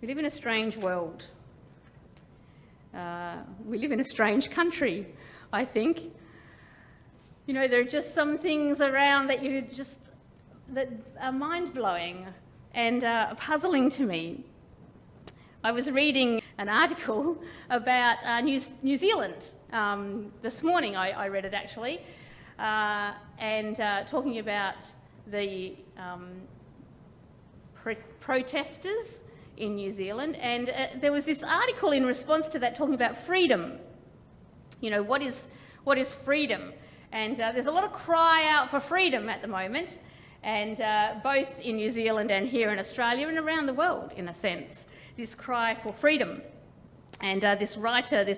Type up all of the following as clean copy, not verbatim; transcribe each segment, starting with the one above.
We live in a strange world. We live in a strange country, I think. You know, there are just some things around that are mind-blowing and puzzling to me. I was reading an article about New Zealand this morning. I read it actually, and talking about the protesters in New Zealand, and there was this article in response to that talking about freedom. You know, what is freedom? And there's a lot of cry out for freedom at the moment, and both in New Zealand and here in Australia and around the world, in a sense, this cry for freedom. And this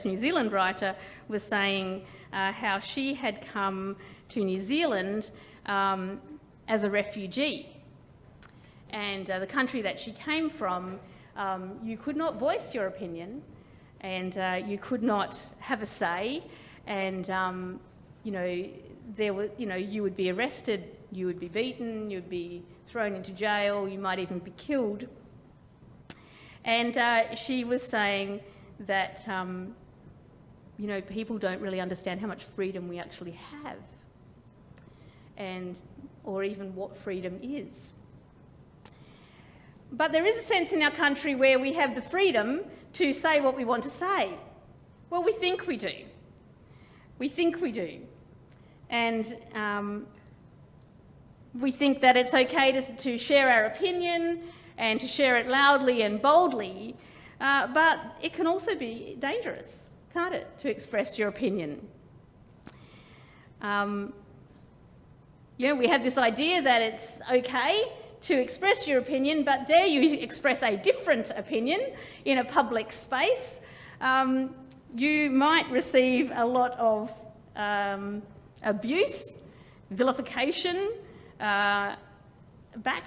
New Zealand writer, was saying how she had come to New Zealand as a refugee. And the country that she came from, you could not voice your opinion, and you could not have a say, and you would be arrested, you would be beaten, you'd be thrown into jail, you might even be killed. And she was saying that people don't really understand how much freedom we actually have, or even what freedom is. But there is a sense in our country where we have the freedom to say what we want to say. Well, we think we do. We think we do. And we think that it's okay to share our opinion and to share it loudly and boldly, but it can also be dangerous, can't it, to express your opinion? We have this idea that it's okay to express your opinion, but dare you express a different opinion in a public space, you might receive a lot of abuse, vilification back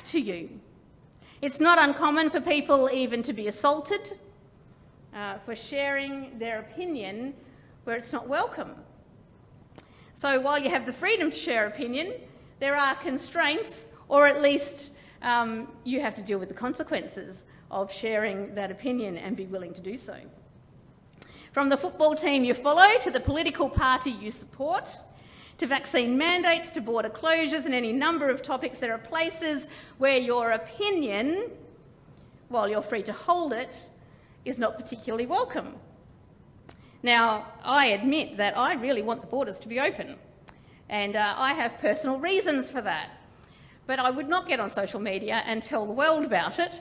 to you. It's not uncommon for people even to be assaulted for sharing their opinion where it's not welcome. So while you have the freedom to share opinion, there are constraints, or at least you have to deal with the consequences of sharing that opinion and be willing to do so. From the football team you follow, to the political party you support, to vaccine mandates, to border closures and any number of topics, there are places where your opinion, while you're free to hold it, is not particularly welcome. Now, I admit that I really want the borders to be open, and I have personal reasons for that. But I would not get on social media and tell the world about it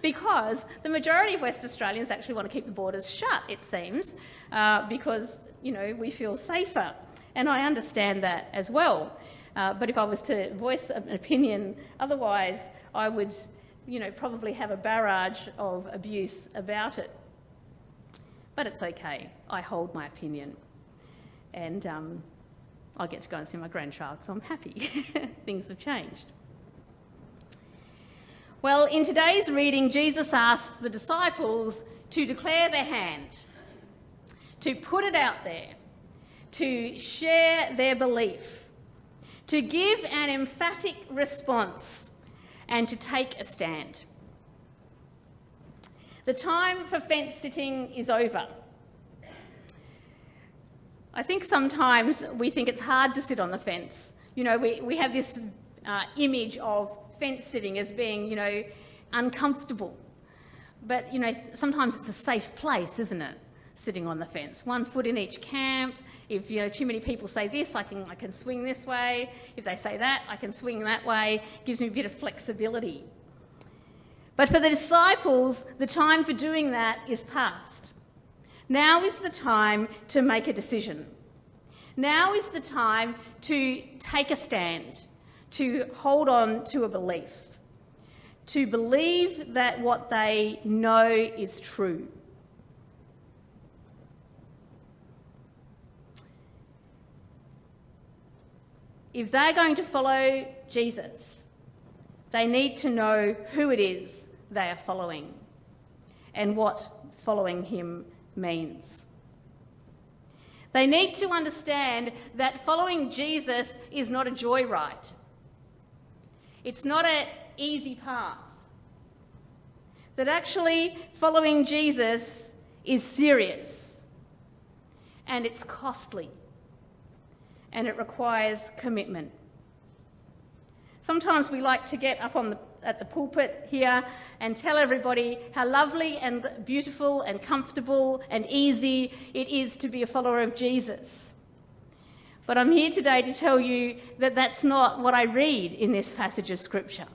because the majority of West Australians actually want to keep the borders shut, it seems, because, we feel safer. And I understand that as well. But if I was to voice an opinion otherwise, I would, probably have a barrage of abuse about it. But it's okay. I hold my opinion. And I'll get to go and see my grandchild, so I'm happy. Things have changed. Well, in today's reading, Jesus asks the disciples to declare their hand, to put it out there, to share their belief, to give an emphatic response, and to take a stand. The time for fence sitting is over. I think sometimes we think it's hard to sit on the fence. We have this image of fence sitting as being, uncomfortable. But, sometimes it's a safe place, isn't it? Sitting on the fence. 1 foot in each camp. If, too many people say this, I can swing this way. If they say that, I can swing that way. Gives me a bit of flexibility. But for the disciples, the time for doing that is past. Now is the time to make a decision. Now is the time to take a stand, to hold on to a belief, to believe that what they know is true. If they're going to follow Jesus, they need to know who it is they are following and what following him means. They need to understand that following Jesus is not a joyride. It's not an easy path. that actually following Jesus is serious, and it's costly, and it requires commitment. Sometimes we like to get up at the pulpit here and tell everybody how lovely and beautiful and comfortable and easy it is to be a follower of Jesus. But I'm here today to tell you that that's not what I read in this passage of Scripture.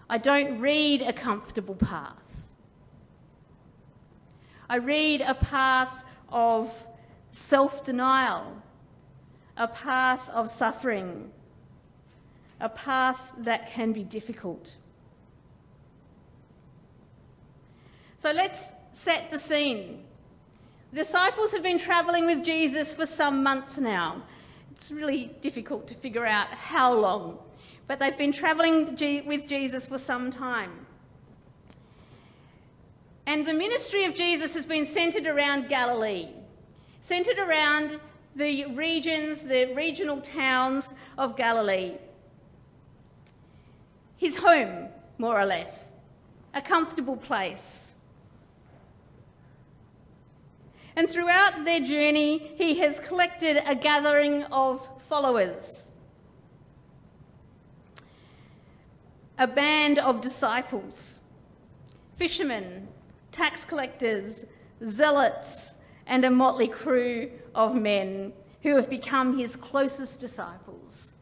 I don't read a comfortable path. I read a path of self-denial, a path of suffering, a path that can be difficult. So let's set the scene. The disciples have been travelling with Jesus for some months now. It's really difficult to figure out how long, but they've been travelling with Jesus for some time. And the ministry of Jesus has been centred around Galilee, centred around the regions, the regional towns of Galilee. His home, more or less, a comfortable place. And throughout their journey, he has collected a gathering of followers, a band of disciples, fishermen, tax collectors, zealots, and a motley crew of men who have become his closest disciples,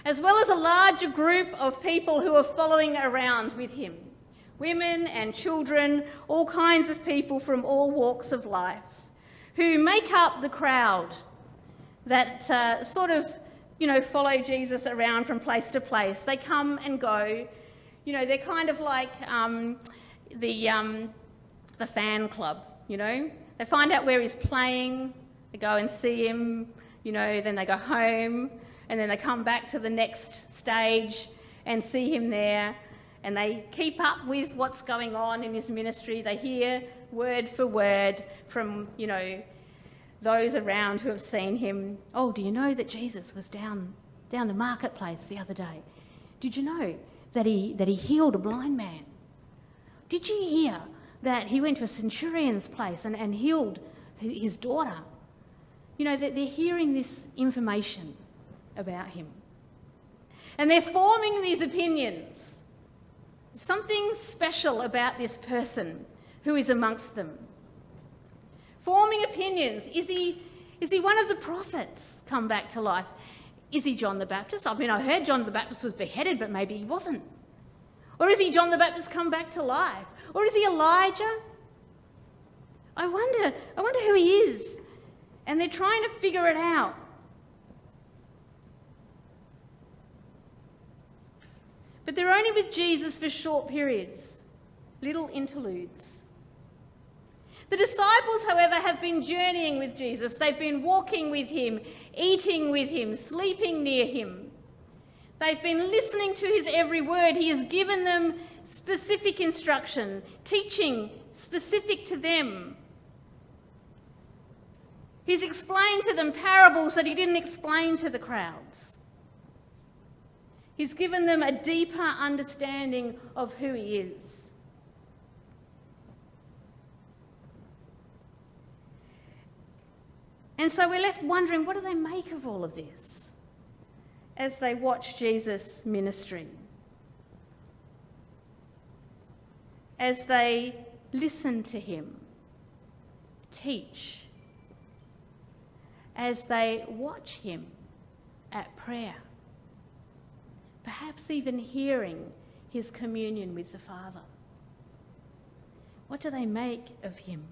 as well as a larger group of people who are following around with him, women and children, all kinds of people from all walks of life, who make up the crowd that follow Jesus around from place to place. They come and go. They're kind of like the fan club, They find out where he's playing, they go and see him, then they go home, and then they come back to the next stage and see him there, and they keep up with what's going on in his ministry. They hear word for word from, those around who have seen him. Oh, do you know that Jesus was down the marketplace the other day? Did you know that he healed a blind man? Did you hear that he went to a centurion's place and healed his daughter? They're hearing this information about him. And they're forming these opinions. Something special about this person who is amongst them. Forming opinions. Is he one of the prophets come back to life? Is he John the Baptist? I heard John the Baptist was beheaded, but maybe he wasn't. Or is he John the Baptist come back to life? Or is he Elijah? I wonder who he is. And they're trying to figure it out. But they're only with Jesus for short periods, little interludes. The disciples, however, have been journeying with Jesus. They've been walking with him, eating with him, sleeping near him. They've been listening to his every word. He has given them specific instruction, teaching specific to them. He's explained to them parables that he didn't explain to the crowds. He's given them a deeper understanding of who he is. And so we're left wondering, what do they make of all of this as they watch Jesus' ministry? As they listen to him teach? As they watch him at prayer? Perhaps even hearing his communion with the Father. What do they make of him?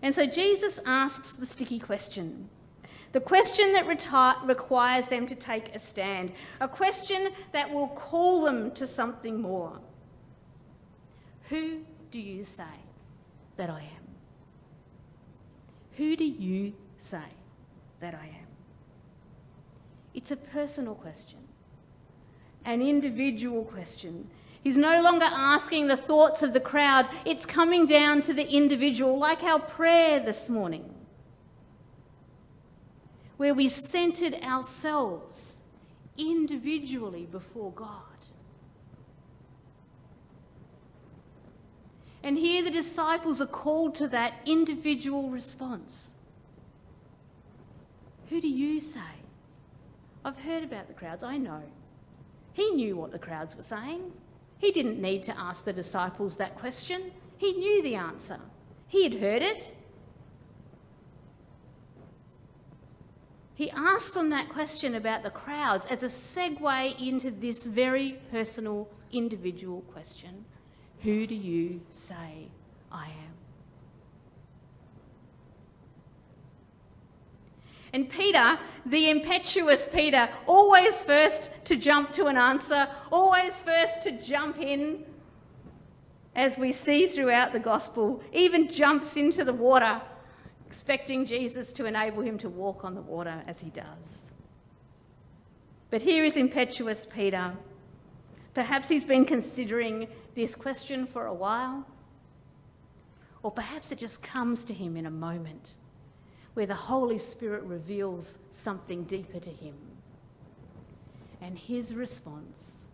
And so Jesus asks the sticky question, the question that requires them to take a stand, a question that will call them to something more. Who do you say that I am? Who do you say that I am? It's a personal question, an individual question. He's no longer asking the thoughts of the crowd. It's coming down to the individual, like our prayer this morning, where we centered ourselves individually before God. And here the disciples are called to that individual response. Who do you say? I've heard about the crowds, I know. He knew what the crowds were saying. He didn't need to ask the disciples that question. He knew the answer. He had heard it. He asked them that question about the crowds as a segue into this very personal, individual question. Who do you say I am? And Peter, the impetuous Peter, always first to jump to an answer, always first to jump in, as we see throughout the gospel, even jumps into the water, expecting Jesus to enable him to walk on the water as he does. But here is impetuous Peter. Perhaps he's been considering this question for a while, or perhaps it just comes to him in a moment where the Holy Spirit reveals something deeper to him. And his response,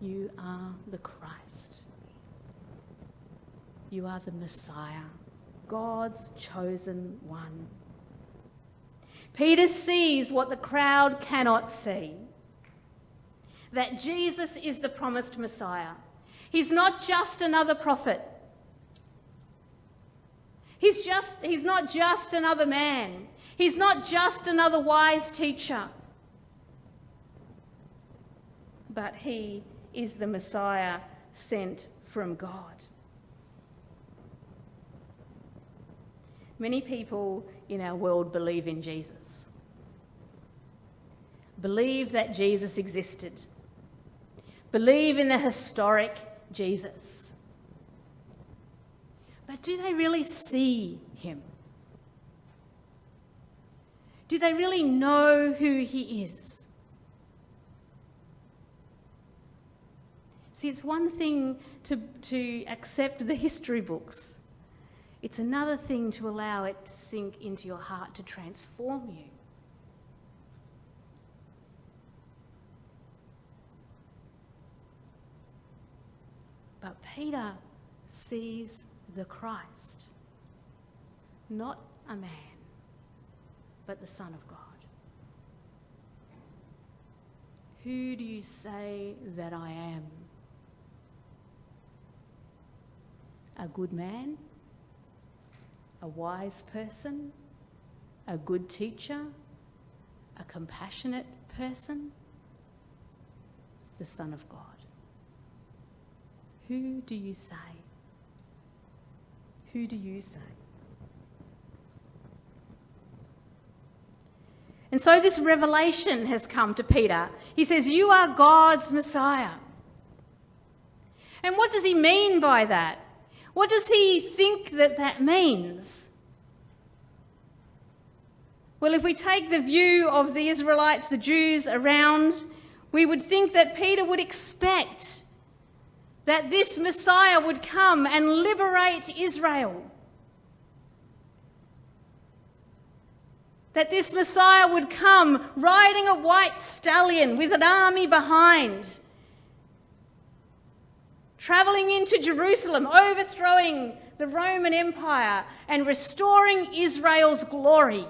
you are the Christ. You are the Messiah, God's chosen one. Peter sees what the crowd cannot see, that Jesus is the promised Messiah. He's not just another prophet. He's not just another man. He's not just another wise teacher. But he is the Messiah sent from God. Many people in our world believe in Jesus, believe that Jesus existed, believe in the historic Jesus. But do they really see him? Do they really know who he is? See, it's one thing to accept the history books. It's another thing to allow it to sink into your heart, to transform you. But Peter sees the Christ, not a man, but the Son of God. Who do you say that I am? A good man? A wise person? A good teacher? A compassionate person? The Son of God. Who do you say? Who do you say? And so this revelation has come to Peter. He says, you are God's Messiah. And what does he mean by that? What does he think that means? Well, if we take the view of the Israelites, the Jews around, we would think that Peter would expect that this Messiah would come and liberate Israel. That this Messiah would come riding a white stallion with an army behind, travelling into Jerusalem, overthrowing the Roman Empire and restoring Israel's glory.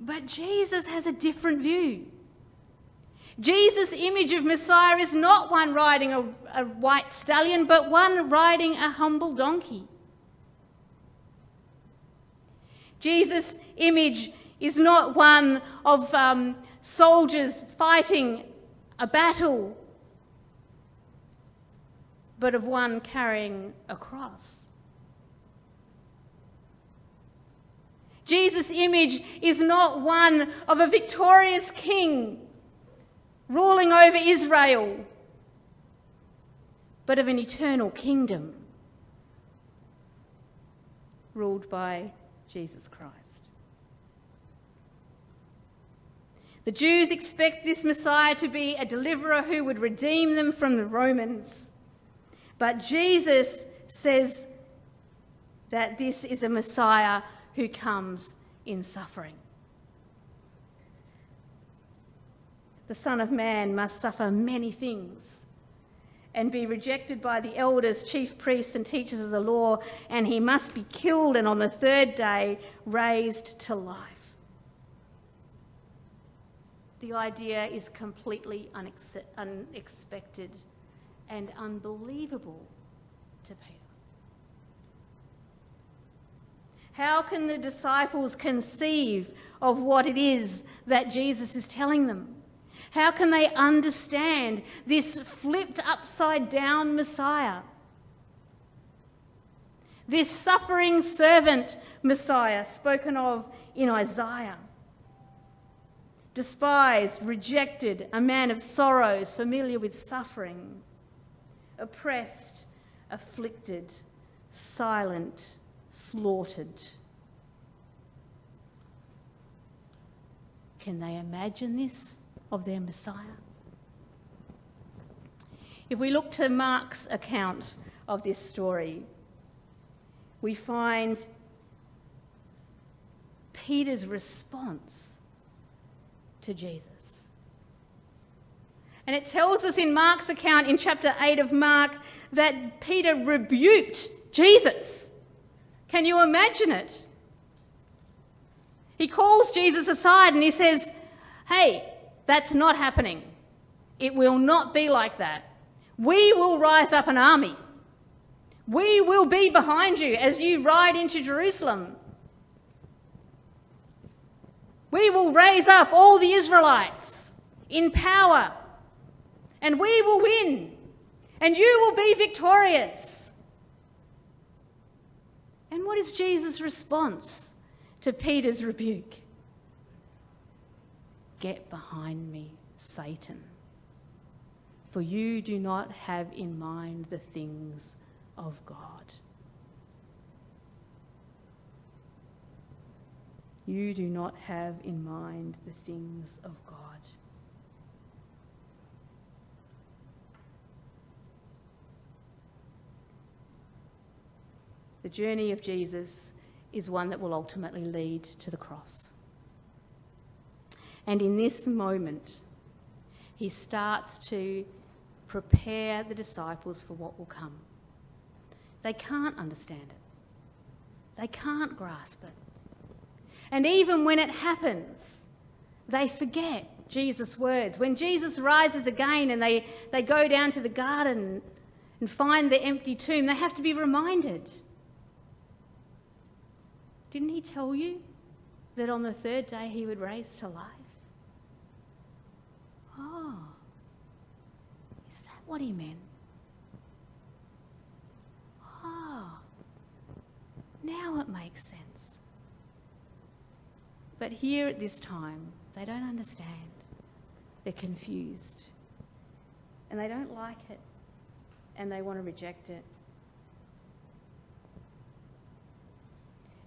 But Jesus has a different view. Jesus' image of Messiah is not one riding a white stallion, but one riding a humble donkey. Jesus' image is not one of soldiers fighting a battle, but of one carrying a cross. Jesus' image is not one of a victorious king ruling over Israel, but of an eternal kingdom ruled by Jesus Christ. The Jews expect this Messiah to be a deliverer who would redeem them from the Romans. But Jesus says that this is a Messiah who comes in suffering. the Son of Man must suffer many things and be rejected by the elders, chief priests and teachers of the law, and he must be killed and on the third day raised to life. The idea is completely unexpected and unbelievable to Peter. How can the disciples conceive of what it is that Jesus is telling them? How can they understand this flipped upside down Messiah? This suffering servant Messiah spoken of in Isaiah. Despised, rejected, a man of sorrows, familiar with suffering, oppressed, afflicted, silent, slaughtered. Can they imagine this of their Messiah? If we look to Mark's account of this story, we find Peter's response to Jesus. And it tells us in Mark's account in chapter 8 of Mark that Peter rebuked Jesus. Can you imagine it? He calls Jesus aside and he says, "Hey, that's not happening. It will not be like that. We will rise up an army. We will be behind you as you ride into Jerusalem. We will raise up all the Israelites in power, and we will win, and you will be victorious." And what is Jesus' response to Peter's rebuke? "Get behind me, Satan, for you do not have in mind the things of God." You do not have in mind the things of God. The journey of Jesus is one that will ultimately lead to the cross. And in this moment, he starts to prepare the disciples for what will come. They can't understand it. They can't grasp it. And even when it happens, they forget Jesus' words. When Jesus rises again and they go down to the garden and find the empty tomb, they have to be reminded. Didn't he tell you that on the third day he would raise to life? Oh, is that what he meant? Oh, now it makes sense. But here at this time, they don't understand. They're confused. And they don't like it. And they want to reject it.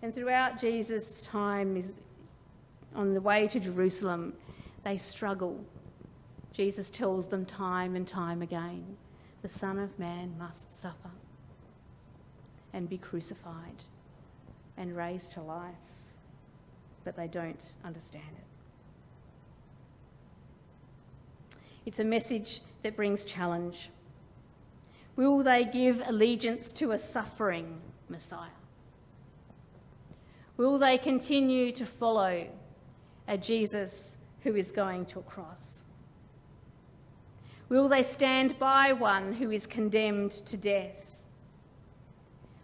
And throughout Jesus' time on the way to Jerusalem, they struggle. Jesus tells them time and time again, the Son of Man must suffer and be crucified and raised to life. But they don't understand it. It's a message that brings challenge. Will they give allegiance to a suffering Messiah? Will they continue to follow a Jesus who is going to a cross? Will they stand by one who is condemned to death?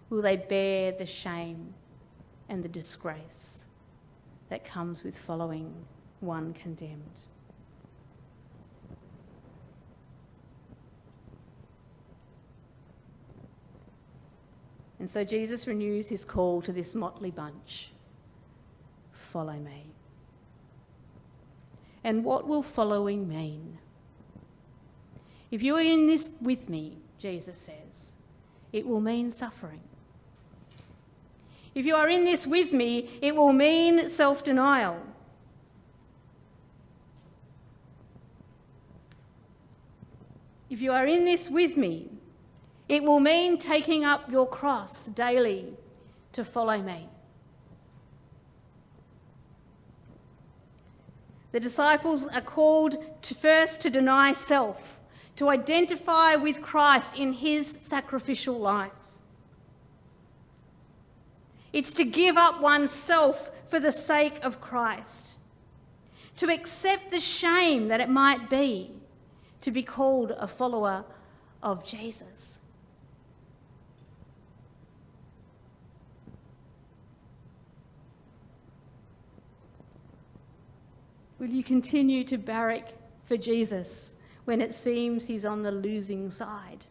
Will they bear the shame and the disgrace that comes with following one condemned? And so Jesus renews his call to this motley bunch. Follow me. And what will following mean? If you are in this with me, Jesus says, it will mean suffering. If you are in this with me, it will mean self-denial. If you are in this with me, it will mean taking up your cross daily to follow me. The disciples are called to first to deny self, to identify with Christ in his sacrificial life. It's to give up oneself for the sake of Christ, to accept the shame that it might be to be called a follower of Jesus. Will you continue to barrack for Jesus when it seems he's on the losing side,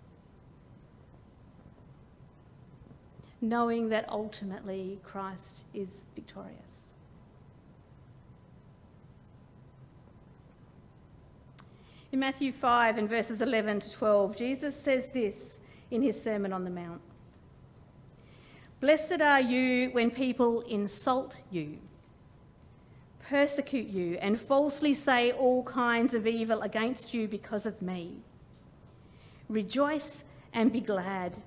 knowing that ultimately Christ is victorious? In Matthew 5 and verses 11 to 12, Jesus says this in his Sermon on the Mount. "Blessed are you when people insult you, persecute you, and falsely say all kinds of evil against you because of me. Rejoice and be glad,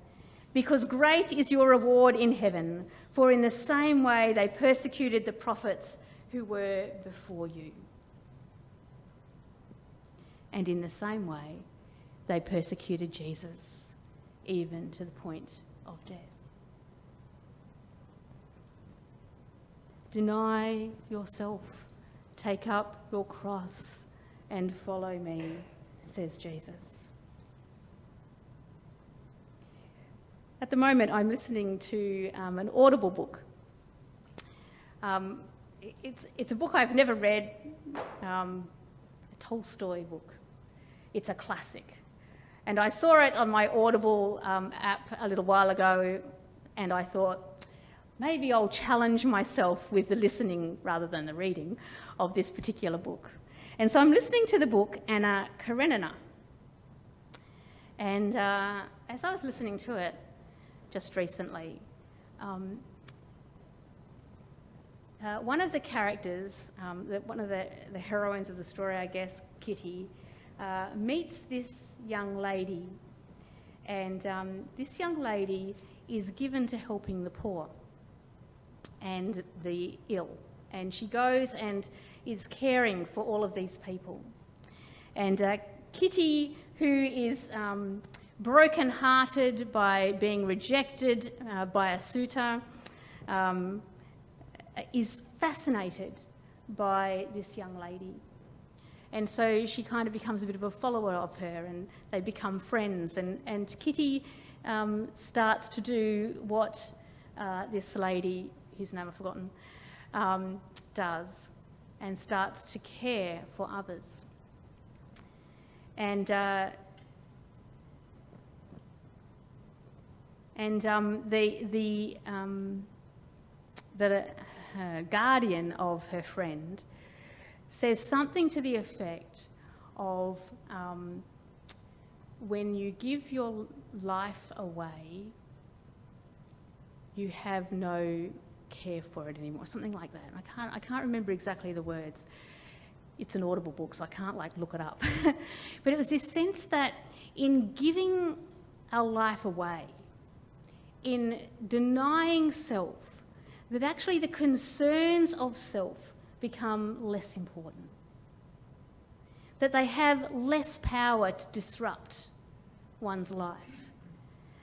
because great is your reward in heaven, for in the same way they persecuted the prophets who were before you." And in the same way, they persecuted Jesus, even to the point of death. Deny yourself, take up your cross, and follow me, says Jesus. At the moment, I'm listening to an Audible book. It's a book I've never read, a Tolstoy book. It's a classic. And I saw it on my Audible app a little while ago, and I thought, maybe I'll challenge myself with the listening rather than the reading of this particular book. And so I'm listening to the book Anna Karenina. And as I was listening to it just recently, one of the characters, one of the heroines of the story, I guess, Kitty, meets this young lady. And this young lady is given to helping the poor and the ill. And she goes and is caring for all of these people. And Kitty, who is broken-hearted by being rejected by a suitor, is fascinated by this young lady. And so she kind of becomes a bit of a follower of her, and they become friends. And Kitty starts to do what this lady, whose name I've forgotten, does, and starts to care for others. And the guardian of her friend says something to the effect of, when you give your life away, you have no care for it anymore, something like that. I can't remember exactly the words. It's an Audible book, so I can't look it up. But it was this sense that in giving our life away, in denying self, that actually the concerns of self become less important. That they have less power to disrupt one's life.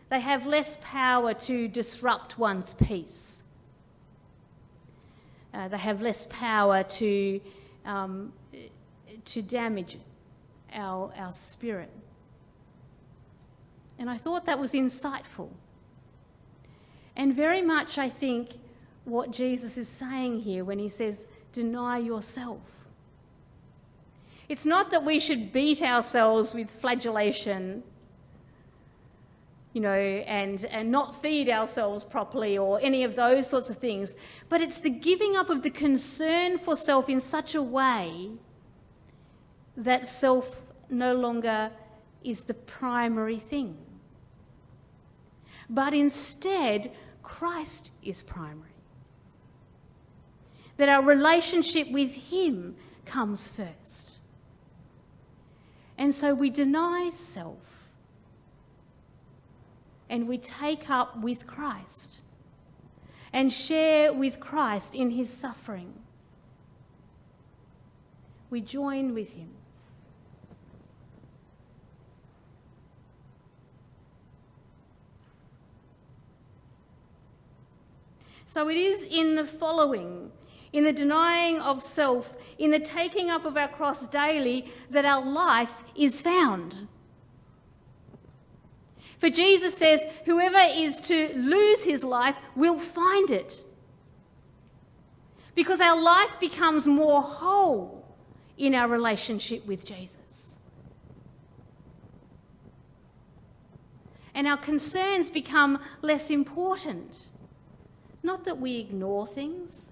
They have less power to disrupt one's peace. They have less power to damage our spirit. And I thought that was insightful. And very much, I think, what Jesus is saying here when he says, deny yourself. It's not that we should beat ourselves with flagellation, and not feed ourselves properly or any of those sorts of things, but it's the giving up of the concern for self in such a way that self no longer is the primary thing. But instead, Christ is primary. That our relationship with him comes first. And so we deny self and we take up with Christ and share with Christ in his suffering. we join with him. So it is in the following, in the denying of self, in the taking up of our cross daily, that our life is found. For Jesus says, whoever is to lose his life will find it. Because our life becomes more whole in our relationship with Jesus. And our concerns become less important. Not that we ignore things,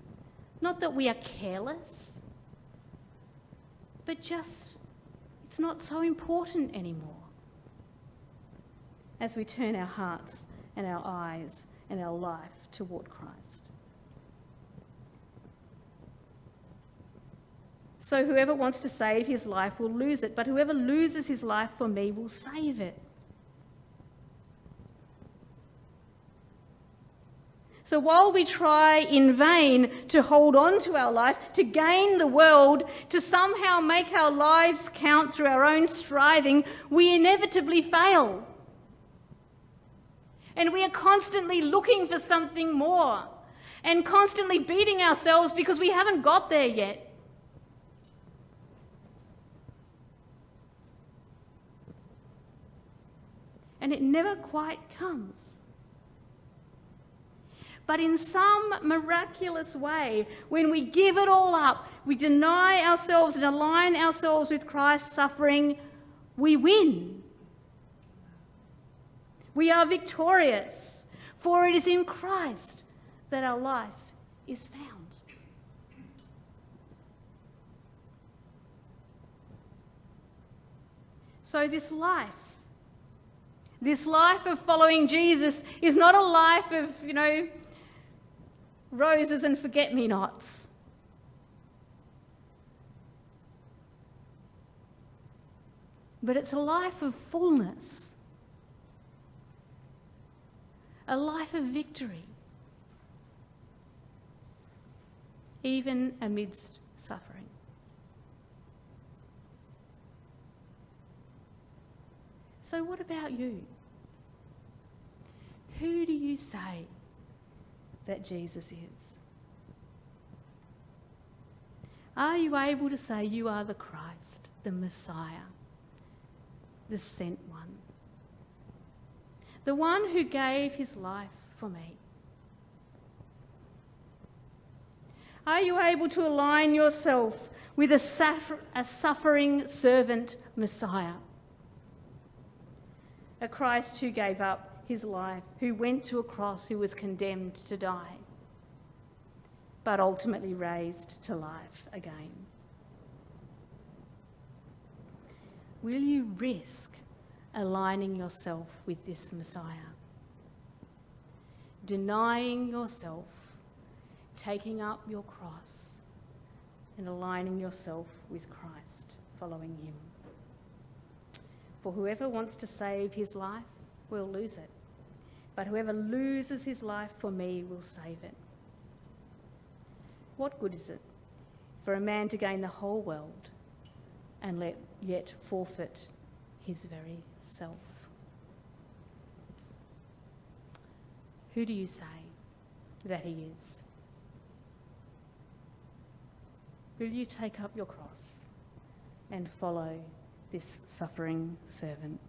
not that we are careless, but just it's not so important anymore as we turn our hearts and our eyes and our life toward Christ. So whoever wants to save his life will lose it, but whoever loses his life for me will save it. So while we try in vain to hold on to our life, to gain the world, to somehow make our lives count through our own striving, we inevitably fail. And we are constantly looking for something more and constantly beating ourselves because we haven't got there yet. And it never quite comes. But in some miraculous way, when we give it all up, we deny ourselves and align ourselves with Christ's suffering, we win. We are victorious, for it is in Christ that our life is found. So this life of following Jesus is not a life of, roses and forget-me-nots. But it's a life of fullness, a life of victory, even amidst suffering. So what about you? Who do you say that Jesus is? Are you able to say you are the Christ, the Messiah, the sent one, the one who gave his life for me? Are you able to align yourself with a suffering servant Messiah, a Christ who gave up his life, who went to a cross, who was condemned to die, but ultimately raised to life again? Will you risk aligning yourself with this Messiah? Denying yourself, taking up your cross, and aligning yourself with Christ, following him. For whoever wants to save his life will lose it, but whoever loses his life for me will save it. What good is it for a man to gain the whole world and yet forfeit his very self? Who do you say that he is? Will you take up your cross and follow this suffering servant?